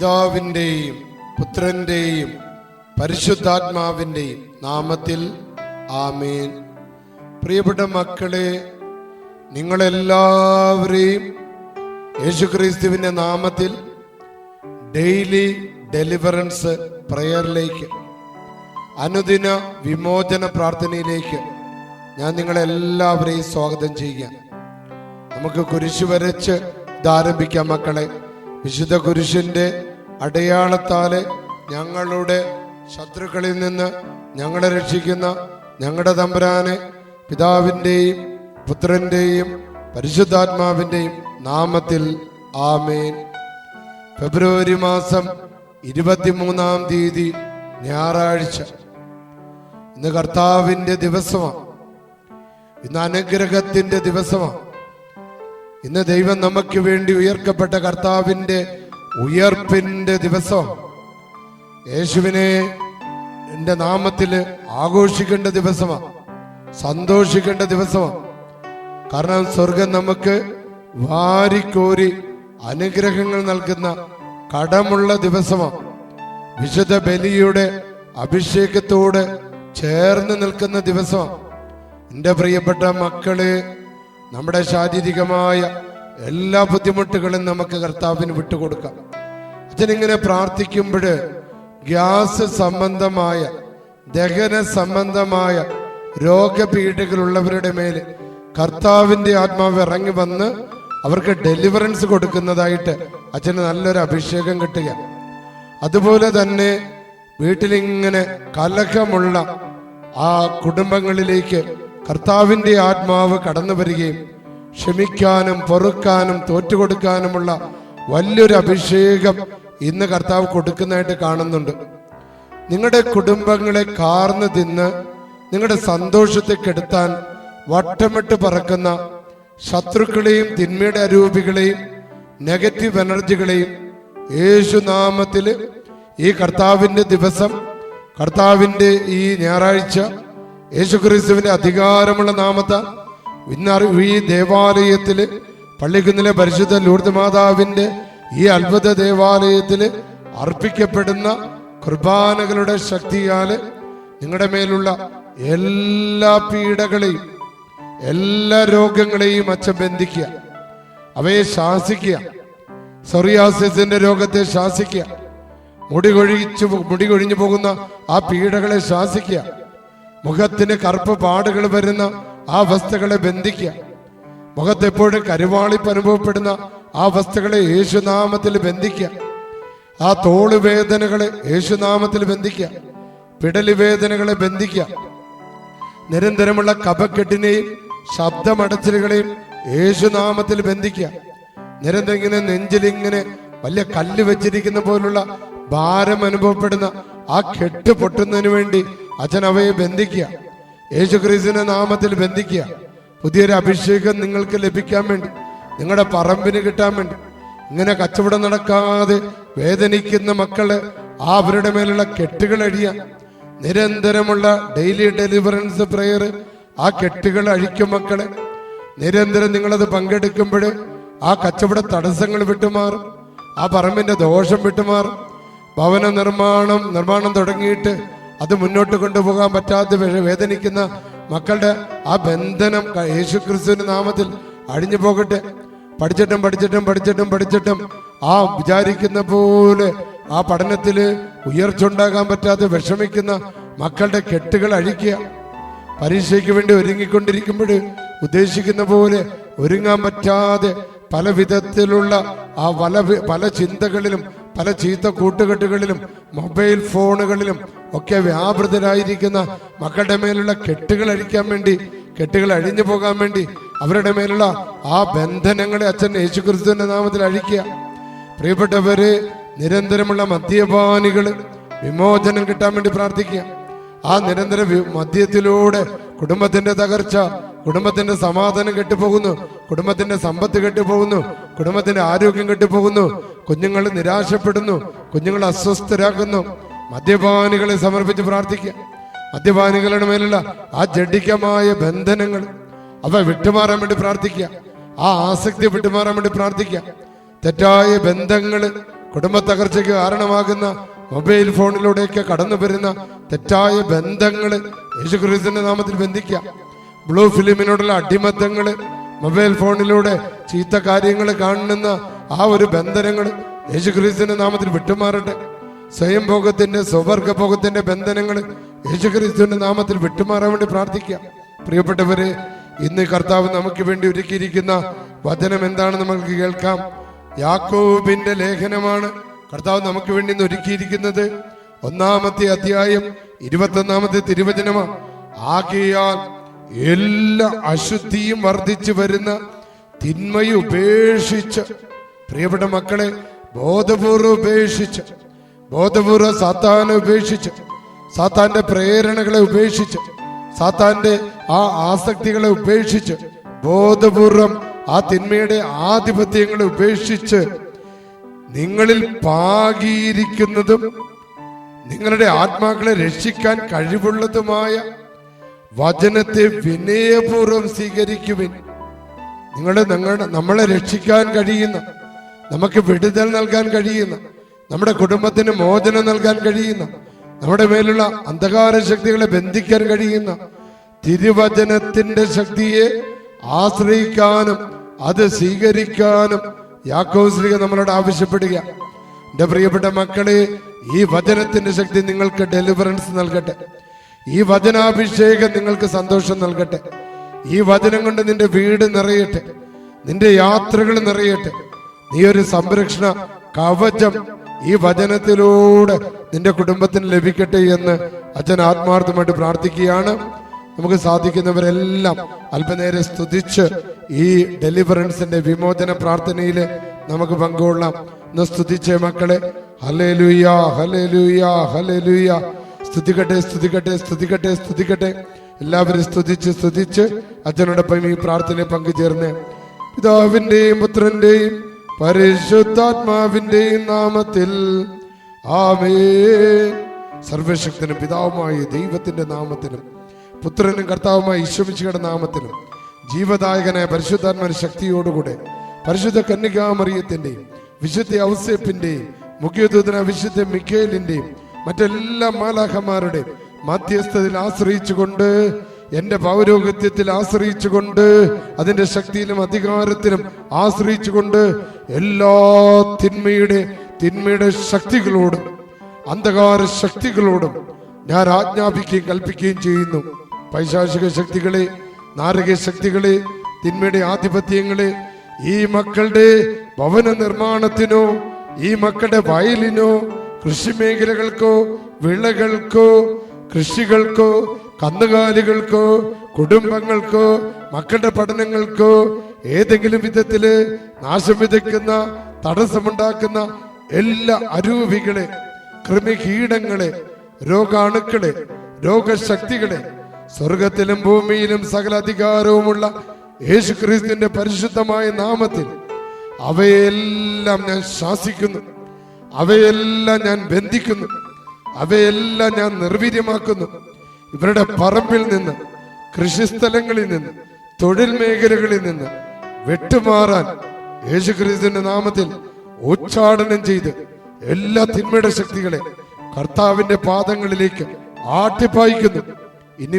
പിതാവിൻ്റെയും പുത്രൻ്റെയും പരിശുദ്ധാത്മാവിൻ്റെയും നാമത്തിൽ ആമേൻ. പ്രിയപ്പെട്ട മക്കളെ, നിങ്ങളെല്ലാവരെയും യേശുക്രിസ്തുവിൻ്റെ നാമത്തിൽ ഡെയിലി ഡെലിവറൻസ് പ്രയറിലേക്ക്, അനുദിന വിമോചന പ്രാർത്ഥനയിലേക്ക് ഞാൻ നിങ്ങളെല്ലാവരെയും സ്വാഗതം ചെയ്യുക. നമുക്ക് കുരിശ് വരച്ച് ഇതാരംഭിക്കാം മക്കളെ. വിശുദ്ധ കുരിശിൻ്റെ അടയാളത്താല് ഞങ്ങളുടെ ശത്രുക്കളിൽ നിന്ന് ഞങ്ങളെ രക്ഷിക്കുന്ന ഞങ്ങളുടെ തമ്പുരാനെ, പിതാവിൻ്റെയും പുത്രൻ്റെയും പരിശുദ്ധാത്മാവിൻ്റെയും നാമത്തിൽ ആമേൻ. ഫെബ്രുവരി മാസം 23-ാം തീയതി ഞായറാഴ്ച. ഇന്ന് കർത്താവിൻ്റെ ദിവസമാണ്. ഇന്ന് അനുഗ്രഹത്തിൻ്റെ ദിവസമാണ്. ഇന്ന് ദൈവം നമുക്ക് വേണ്ടി ഉയർക്കപ്പെട്ട കർത്താവിൻ്റെ ഉയർപ്പിൻ്റെ ദിവസമാണ്. യേശുവിനെ എൻ്റെ നാമത്തിൽ ആഘോഷിക്കേണ്ട ദിവസമാണ്, സന്തോഷിക്കേണ്ട ദിവസമാണ്. കാരണം സ്വർഗം നമുക്ക് വാരിക്കോരി അനുഗ്രഹങ്ങൾ നൽകുന്ന കടമുള്ള ദിവസമാണ്. വിശുദ്ധ ബലിയുടെ അഭിഷേകത്തോട് ചേർന്ന് നിൽക്കുന്ന ദിവസമാണ്. എൻ്റെ പ്രിയപ്പെട്ട മക്കളെ, നമ്മുടെ ശാരീരികമായ എല്ലാ ബുദ്ധിമുട്ടുകളും നമുക്ക് കർത്താവിന് വിട്ടുകൊടുക്കാം. അച്ഛനിങ്ങനെ പ്രാർത്ഥിക്കുമ്പോൾ ഗ്യാസ് സംബന്ധമായ, ദഹന സംബന്ധമായ രോഗപീഠകളുള്ളവരുടെ മേൽ കർത്താവിൻ്റെ ആത്മാവ് ഇറങ്ങി വന്ന് അവർക്ക് ഡെലിവറൻസ് കൊടുക്കുന്നതായിട്ട് അച്ഛന് നല്ലൊരു അഭിഷേകം കിട്ടുക. അതുപോലെ തന്നെ വീട്ടിലിങ്ങനെ കലഹമുള്ള ആ കുടുംബങ്ങളിലേക്ക് കർത്താവിൻ്റെ ആത്മാവ് കടന്നു വരികയും ക്ഷമിക്കാനും പൊറുക്കാനും തോറ്റുകൊടുക്കാനുമുള്ള വലിയൊരു അഭിഷേകം ഇന്ന് കർത്താവ് കൊടുക്കുന്നതായിട്ട് കാണുന്നുണ്ട്. നിങ്ങളുടെ കുടുംബങ്ങളെ കാർന്ന് തിന്ന് നിങ്ങളുടെ സന്തോഷത്തെ കെടുത്താൻ വട്ടമിട്ട് പറക്കുന്ന ശത്രുക്കളെയും തിന്മയുടെ അരൂപികളെയും നെഗറ്റീവ് എനർജികളെയും യേശുനാമത്തിൽ ഈ കർത്താവിൻ്റെ ദിവസം, കർത്താവിൻ്റെ ഈ ഞായറാഴ്ച യേശുക്രിസ്തുവിന്റെ അധികാരമുള്ള നാമത്താൽ ഇന്ന് ഈ ദേവാലയത്തിൽ, പള്ളിക്കുന്നിലെ പരിശുദ്ധ ലൂർദ് മാതാവിന്റെ ഈ അത്ഭുത ദേവാലയത്തിൽ അർപ്പിക്കപ്പെടുന്ന കുർബാനകളുടെ ശക്തിയാൽ നിങ്ങളുടെ മേലുള്ള എല്ലാ പീഡകളെയും എല്ലാ രോഗങ്ങളെയും അച്ഛൻ ബന്ധിക്കുക, അവയെ ശാസിക്കുക. സോറിയാസിന്റെ രോഗത്തെ ശാസിക്കുക, മുടി കൊഴിഞ്ഞു പോകുന്ന ആ പീഡകളെ ശാസിക്കുക. മുഖത്തിന് കറുപ്പ് പാടുകൾ വരുന്ന ആ അവസ്ഥകളെ ബന്ധിക്കുക. മുഖത്തെപ്പോഴും കരുവാളിപ്പ് അനുഭവപ്പെടുന്ന ആ അവസ്ഥകളെ യേശുനാമത്തിൽ ബന്ധിക്കുക. ആ തോളുവേദനകളെ യേശുനാമത്തിൽ ബന്ധിക്കുക. പിടലി വേദനകളെ ബന്ധിക്കുക. നിരന്തരമുള്ള കഫക്കെട്ടിനെയും ശബ്ദമടച്ചിലുകളെയും യേശുനാമത്തിൽ ബന്ധിക്കുക. നിരന്തരം ഇങ്ങനെ നെഞ്ചിലിങ്ങനെ വലിയ കല്ല് വെച്ചിരിക്കുന്ന പോലുള്ള ഭാരം അനുഭവപ്പെടുന്ന ആ കെട്ട് പൊട്ടുന്നതിന് വേണ്ടി അച്ഛൻ അവയെ ബന്ധിക്കുക. യേശുക്രിസ്തുവിന്റെ നാമത്തിൽ ബന്ധിക്കുക. പുതിയൊരു അഭിഷേകം നിങ്ങൾക്ക് ലഭിക്കാൻ വേണ്ടി, നിങ്ങളുടെ പറമ്പിന് കിട്ടാൻ വേണ്ടി, ഇങ്ങനെ കച്ചവടം നടക്കാതെ വേദനിക്കുന്ന മക്കള് അവരുടെ മേലുള്ള കെട്ടുകൾ അഴിയാൻ നിരന്തരമുള്ള ഡെയിലി ഡെലിവറൻസ് പ്രയർ ആ കെട്ടുകൾ അഴിക്കും മക്കളെ. നിരന്തരം നിങ്ങളത് പങ്കെടുക്കുമ്പോൾ ആ കച്ചവട തടസ്സങ്ങൾ വിട്ടുമാറും, ആ പറമ്പിന്റെ ദോഷം വിട്ടുമാറും. ഭവന നിർമ്മാണം തുടങ്ങിയിട്ട് അത് മുന്നോട്ട് കൊണ്ടുപോകാൻ പറ്റാതെ വേദനിക്കുന്ന മക്കളുടെ ആ ബന്ധനം യേശുക്രിസ്തുവിന്റെ നാമത്തിൽ അഴിഞ്ഞു പോകട്ടെ. പഠിച്ചിട്ടും ആ വിചാരിക്കുന്ന പോലെ ആ പഠനത്തിൽ ഉയർച്ച ഉണ്ടാകാൻ പറ്റാതെ വിഷമിക്കുന്ന മക്കളുടെ കെട്ടുകൾ അഴിക്കുക. പരീക്ഷയ്ക്ക് വേണ്ടി ഒരുങ്ങിക്കൊണ്ടിരിക്കുമ്പോൾ ഉദ്ദേശിക്കുന്ന പോലെ ഒരുങ്ങാൻ പറ്റാതെ പല വിധത്തിലുള്ള ആ പല ചിന്തകളിലും പല ചീത്ത കൂട്ടുകെട്ടുകളിലും മൊബൈൽ ഫോണുകളിലും ഒക്കെ വ്യാപൃതരായിരിക്കുന്ന മക്കളുടെ മേലുള്ള കെട്ടുകൾ അഴിക്കാൻ വേണ്ടി, കെട്ടുകൾ അഴിഞ്ഞു പോകാൻ വേണ്ടി അവരുടെ മേലുള്ള ആ ബന്ധനങ്ങളെ അച്ഛൻ യേശുക്രിസ്തുവിന്റെ നാമത്തിൽ അഴിക്കുക. പ്രിയപ്പെട്ടവര്, നിരന്തരമുള്ള മദ്യപാനികൾ വിമോചനം കിട്ടാൻ വേണ്ടി പ്രാർത്ഥിക്കുക. ആ നിരന്തര മദ്യത്തിലൂടെ കുടുംബത്തിന്റെ തകർച്ച, കുടുംബത്തിന്റെ സമാധാനം കെട്ടുപോകുന്നു, കുടുംബത്തിന്റെ സമ്പത്ത് കെട്ടുപോകുന്നു, കുടുംബത്തിന്റെ ആരോഗ്യം കെട്ടുപോകുന്നു, കുഞ്ഞുങ്ങൾ നിരാശപ്പെടുന്നു, കുഞ്ഞുങ്ങൾ അസ്വസ്ഥരാക്കുന്നു. മദ്യപാനികളെ സമർപ്പിച്ച് പ്രാർത്ഥിക്കുക. മദ്യപാനികളുടെ മേലുള്ള ആ ജഡികമായ ബന്ധനങ്ങൾ അവ വിട്ടുമാറാൻ വേണ്ടി പ്രാർത്ഥിക്കുക. ആ ആസക്തി വിട്ടുമാറാൻ വേണ്ടി പ്രാർത്ഥിക്കുക. തെറ്റായ ബന്ധങ്ങൾ കുടുംബ തകർച്ചയ്ക്ക് കാരണമാകുന്ന മൊബൈൽ ഫോണിലൂടെയൊക്കെ കടന്നു വരുന്ന തെറ്റായ ബന്ധങ്ങള് യേശുക്രിസ്തുവിന്റെ നാമത്തിൽ ബന്ധിക്കാം. ബ്ലൂ ഫിലിമിനോടുള്ള അടിമത്തങ്ങള്, മൊബൈൽ ഫോണിലൂടെ ചീത്ത കാര്യങ്ങൾ കാണുന്ന ആ ഒരു ബന്ധനങ്ങൾ യേശുക്രിസ്തുവിന്റെ നാമത്തിൽ വിട്ടുമാറട്ടെ. സ്വയം ഭോഗത്തിന്റെ സ്വവർഗഭോഗത്തിന്റെ ബന്ധനങ്ങൾ യേശുക്രിസ്തുവിന്റെ നാമത്തിൽ വിട്ടുമാറാൻ വേണ്ടി പ്രാർത്ഥിക്കാം. പ്രിയപ്പെട്ടവരെ, ഇന്ന് കർത്താവ് നമുക്ക് വേണ്ടി ഒരുക്കിയിരിക്കുന്ന വചനം എന്താണെന്ന് നമുക്ക് കേൾക്കാം. യാക്കോബിന്റെ ലേഖനമാണ് കർത്താവ് നമുക്ക് വേണ്ടി ഇന്ന് ഒരുക്കിയിരിക്കുന്നത്. 1-ാമത്തെ അധ്യായം 21-ാമത്തെ തിരുവചനമാണ്. ആകയാൽ എല്ലാ അശുദ്ധിയും വർദ്ധിച്ചു വരുന്ന തിന്മയെ ഉപേക്ഷിച്ച്, പ്രിയപ്പെട്ട മക്കളെ, ബോധപൂർവ്വം ഉപേക്ഷിച്ച്, ബോധപൂർവ്വം സാത്താനെ ഉപേക്ഷിച്ച്, സാത്താന്റെ പ്രേരണകളെ ഉപേക്ഷിച്ച്, സാത്താന്റെ ആ ആസക്തികളെ ഉപേക്ഷിച്ച്, ബോധപൂർവം ആ തിന്മയുടെ ആധിപത്യങ്ങളെ ഉപേക്ഷിച്ച്, നിങ്ങളിൽ പാകിയിരിക്കുന്നതും നിങ്ങളുടെ ആത്മാക്കളെ രക്ഷിക്കാൻ കഴിവുള്ളതുമായ വചനത്തെ വിനയപൂർവ്വം സ്വീകരിക്കുവിൻ. നമ്മളെ രക്ഷിക്കാൻ കഴിയുന്ന, നമുക്ക് വിടുതൽ നൽകാൻ കഴിയുന്ന, നമ്മുടെ കുടുംബത്തിന് മോചനം നൽകാൻ കഴിയുന്ന, നമ്മുടെ മേലുള്ള അന്ധകാര ശക്തികളെ ബന്ധിക്കാൻ കഴിയുന്ന തിരുവചനത്തിന്റെ ശക്തിയെ ആശ്രയിക്കാനും അത് സ്വീകരിക്കാനും യാക്കോബ് ശ്ലീഹ നമ്മളോട് ആവശ്യപ്പെടുക. എന്റെ പ്രിയപ്പെട്ട മക്കളെ, ഈ വചനത്തിന്റെ ശക്തി നിങ്ങൾക്ക് ഡെലിവറൻസ് നൽകട്ടെ. ഈ വചനാഭിഷേകം നിങ്ങൾക്ക് സന്തോഷം നൽകട്ടെ. ഈ വചനം കൊണ്ട് നിന്റെ വീട് നിറയട്ടെ, നിന്റെ യാത്രകൾ നിറയട്ടെ. നീ ഒരു സംരക്ഷണ കവചം ഈ വചനത്തിലൂടെ നിന്റെ കുടുംബത്തിന് ലഭിക്കട്ടെ എന്ന് അച്ഛൻ ആത്മാർത്ഥമായിട്ട് പ്രാർത്ഥിക്കുകയാണ്. നമുക്ക് സാധിക്കുന്നവരെല്ലാം അല്പനേരം സ്തുതിച്ച് ഈ ഡെലിവറൻസിന്റെ വിമോചന പ്രാർത്ഥനയിൽ നമുക്ക് പങ്കുകൊള്ളാം. ഒന്ന് സ്തുതിച്ചേ മക്കളെ. Hallelujah, hallelujah, hallelujah. സ്തുതിക്കട്ടെ, സ്തുതിക്കട്ടെ, സ്തുതിക്കട്ടെ, സ്തുതിക്കട്ടെ. എല്ലാവരും സ്തുതിച്ച് അച്ഛനോടൊപ്പം ഈ പ്രാർത്ഥനയിൽ പങ്കുചേർന്ന് പിതാവിന്റെയും പുത്രന്റെയും പരിശുദ്ധാത്മാവിന്റെയും നാമത്തിൽ ആമേൻ. സർവശക്തനും പിതാവുമായ ദൈവത്തിന്റെ നാമത്തിലും പുത്രനും കർത്താവുമായ ഈശോമിശിഹായുടെ നാമത്തിലും ജീവദായകനായ പരിശുദ്ധാത്മാവിന്റെ ശക്തിയോടുകൂടെ പരിശുദ്ധ കന്യകാമറിയത്തിന്റെയും വിശുദ്ധ ഔസേപ്പിന്റെയും മുഖ്യദൂതനായ വിശുദ്ധ മിഖായേലിന്റെയും മറ്റെല്ലാ മാലാഖമാരുടെയും മധ്യസ്ഥതയിൽ ആശ്രയിച്ചുകൊണ്ട്, എന്റെ പൗരോഹിത്യത്തിൽ ആശ്രയിച്ചുകൊണ്ട്, അതിന്റെ ശക്തിയിലും അധികാരത്തിലും ആശ്രയിച്ചുകൊണ്ട് എല്ലാ തിന്മയുടെ ശക്തികളോടും അന്ധകാര ശക്തികളോടും ഞാൻ ആജ്ഞാപിക്കുകയും കൽപ്പിക്കുകയും ചെയ്യുന്നു. പൈശാചിക ശക്തികളെ, നാരക ശക്തികളെ, തിന്മയുടെ ആധിപത്യങ്ങളെ ഈ മക്കളുടെ ഭവന നിർമ്മാണത്തിനോ, ഈ മക്കളുടെ വയലിനോ, കൃഷി മേഖലകൾക്കോ, വിളകൾക്കോ, കൃഷികൾക്കോ, കന്നുകാലികൾക്കോ, കുടുംബങ്ങൾക്കോ, മക്കളുടെ പഠനങ്ങൾക്കോ ഏതെങ്കിലും വിധത്തില് നാശം വിതയ്ക്കുന്ന, തടസ്സമുണ്ടാക്കുന്ന എല്ലാ അരൂപികളെ, കൃമികീടങ്ങളെ, രോഗാണുക്കളെ, രോഗശക്തികളെ സ്വർഗത്തിലും ഭൂമിയിലും സകല അധികാരവുമുള്ള യേശുക്രിസ്തുവിന്റെ പരിശുദ്ധമായ നാമത്തിൽ അവയെല്ലാം ഞാൻ ശാസിക്കുന്നു, അവയെല്ലാം ഞാൻ ബന്ധിക്കുന്നു, അവയെല്ലാം ഞാൻ നിർവീര്യമാക്കുന്നു. ഇവരുടെ പറമ്പിൽ നിന്ന്, കൃഷിസ്ഥലങ്ങളിൽ നിന്ന്, തൊഴിൽ മേഖലകളിൽ നിന്ന് വിട്ടുമാറാൻ യേശുക്രിസ്തുവിന്റെ നാമത്തിൽ ഉച്ചാടനം ചെയ്ത് എല്ലാ തിന്മയുടെ ശക്തികളെ കർത്താവിന്റെ പാദങ്ങളിലേക്ക് ആട്ടിപ്പായിക്കുന്നു. ഇനി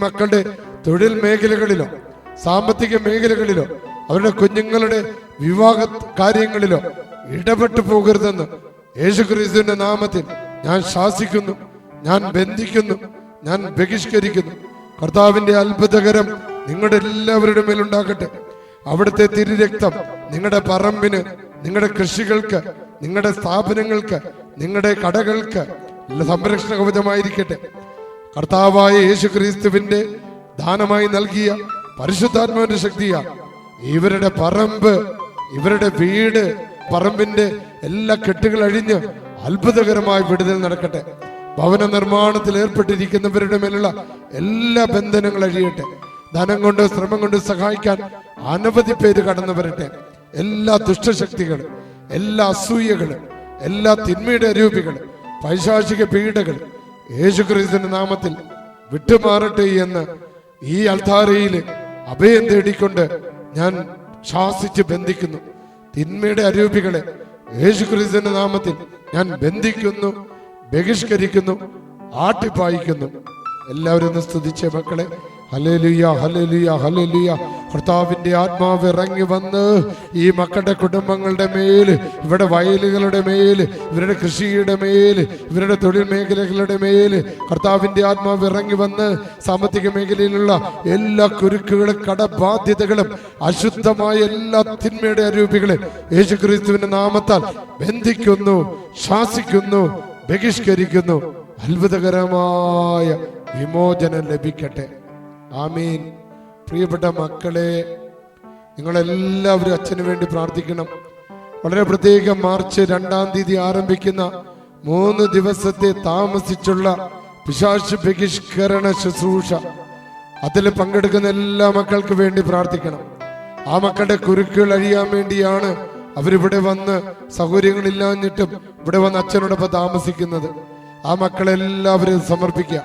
മക്കളുടെ തൊഴിൽ മേഖലകളിലോ, സാമ്പത്തിക മേഖലകളിലോ, അവരുടെ കുഞ്ഞുങ്ങളുടെ വിവാഹ കാര്യങ്ങളിലോ ഇടപെട്ടു പോകരുതെന്ന് യേശുക്രിസ്തുവിന്റെ നാമത്തിൽ ഞാൻ ശാസിക്കുന്നു, ഞാൻ ബന്ധിക്കുന്നു, ഞാൻ ബഹിഷ്കരിക്കുന്നു. കർത്താവിന്റെ അത്ഭുതകരം നിങ്ങളുടെ എല്ലാവരുടെ മേലുണ്ടാകട്ടെ. അവിടുത്തെ തിരുരക്തം നിങ്ങളുടെ പറമ്പിന്, നിങ്ങളുടെ കൃഷികൾക്ക്, നിങ്ങളുടെ സ്ഥാപനങ്ങൾക്ക്, നിങ്ങളുടെ കടകൾക്ക് സംരക്ഷണ കവചമായിരിക്കട്ടെ. കർത്താവായ യേശുക്രിസ്തുവിന്റെ ദാനമായി നൽകിയ പരിശുദ്ധാത്മാവിന്റെ ശക്തിയാ ഇവരുടെ പറമ്പ്, ഇവരുടെ വീട്, പറമ്പിന്റെ എല്ലാ കെട്ടുകൾ അഴിഞ്ഞ് അത്ഭുതകരമായ വിടുതൽ നടക്കട്ടെ. ഭവന നിർമ്മാണത്തിൽ ഏർപ്പെട്ടിരിക്കുന്നവരുടെ മേലുള്ള എല്ലാ ബന്ധനങ്ങളും അഴിയട്ടെ. ധനം കൊണ്ട്, ശ്രമം കൊണ്ട് സഹായിക്കാൻ അനവധി പേര് കടന്നു വരട്ടെ. എല്ലാ ദുഷ്ടശക്തികളും, എല്ലാ അസൂയകളും, എല്ലാ തിന്മയുടെ അരൂപികൾ, പൈശാചിക പീഡകൾ യേശുക്രിസ്തുവിന്റെ നാമത്തിൽ വിട്ടുമാറട്ടെ എന്ന് ഈ അൾത്താരയിൽ അഭയം തേടിക്കൊണ്ട് ഞാൻ ശാസിച്ച് ബന്ധിക്കുന്നു. തിന്മയുടെ അരൂപികളെ യേശുക്രിസ്തുവിന്റെ നാമത്തിൽ ഞാൻ ബന്ധിക്കുന്നു, ബഹിഷ്കരിക്കുന്നു, ആട്ടിപ്പായിക്കുന്നു. എല്ലാവരും ഒന്ന് സ്തുതിച്ചേ മക്കളെ. Hallelujah, hallelujah, hallelujah. കർത്താവിന്റെ ആത്മാവ് ഇറങ്ങി വന്ന് ഈ മക്കളുടെ കുടുംബങ്ങളുടെ മേല്, ഇവരുടെ വയലുകളുടെ മേല്, ഇവരുടെ കൃഷിയുടെ മേല്, ഇവരുടെ തൊഴിൽ മേഖലകളുടെ മേല് കർത്താവിന്റെ ആത്മാവ് ഇറങ്ങി വന്ന് സാമ്പത്തിക മേഖലയിലുള്ള എല്ലാ കുരുക്കുകളും കടബാധ്യതകളും അശുദ്ധമായ എല്ലാ തിന്മയുടെ അരൂപികളെ യേശുക്രിസ്തുവിന്റെ നാമത്താൽ ബന്ധിക്കുന്നു, ശാസിക്കുന്നു, ബഹിഷ്കരിക്കുന്നു. അത്ഭുതകരമായ വിമോചനം ലഭിക്കട്ടെ. ആമീൻ. പ്രിയപ്പെട്ട മക്കളെ, നിങ്ങളെല്ലാവരും അച്ഛന് വേണ്ടി പ്രാർത്ഥിക്കണം. വളരെ പ്രത്യേകം മാർച്ച് 2-ാം തീയതി ആരംഭിക്കുന്ന 3 ദിവസത്തെ താമസിച്ചുള്ള പിശാച് ബഹിഷ്കരണ ശുശ്രൂഷ, അതിൽ പങ്കെടുക്കുന്ന എല്ലാ മക്കൾക്ക് വേണ്ടി പ്രാർത്ഥിക്കണം. ആ മക്കളുടെ കുരുക്കുകൾ അഴിയാൻ വേണ്ടിയാണ് അവരിവിടെ വന്ന്, സൗകര്യങ്ങളില്ലാഞ്ഞിട്ടും ഇവിടെ വന്ന് അച്ഛനോടൊപ്പം താമസിക്കുന്നത്. ആ മക്കളെല്ലാവരും സമർപ്പിക്കുക.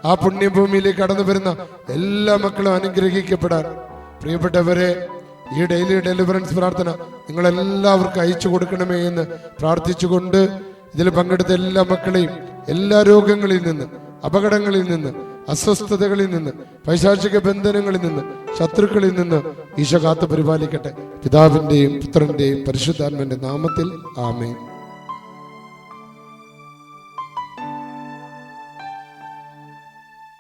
ആ പുണ്യഭൂമിയിലേക്ക് കടന്നു വരുന്ന എല്ലാ മക്കളും അനുഗ്രഹിക്കപ്പെടാൻ. പ്രിയപ്പെട്ടവരെ, ഈ ഡെയിലി ഡെലിവറൻസ് പ്രാർത്ഥന നിങ്ങളെല്ലാവർക്കും അയച്ചു കൊടുക്കണമേ എന്ന് പ്രാർത്ഥിച്ചുകൊണ്ട് ഇതിൽ പങ്കെടുത്ത എല്ലാ മക്കളെയും എല്ലാ രോഗങ്ങളിൽ നിന്ന്, അപകടങ്ങളിൽ നിന്ന്, അസ്വസ്ഥതകളിൽ നിന്ന്, പൈശാചിക ബന്ധനങ്ങളിൽ നിന്ന്, ശത്രുക്കളിൽ നിന്ന് ഈശോ കാത്തു പരിപാലിക്കട്ടെ. പിതാവിന്റെയും പുത്രന്റെയും പരിശുദ്ധാത്മാവിന്റെ നാമത്തിൽ ആമേൻ.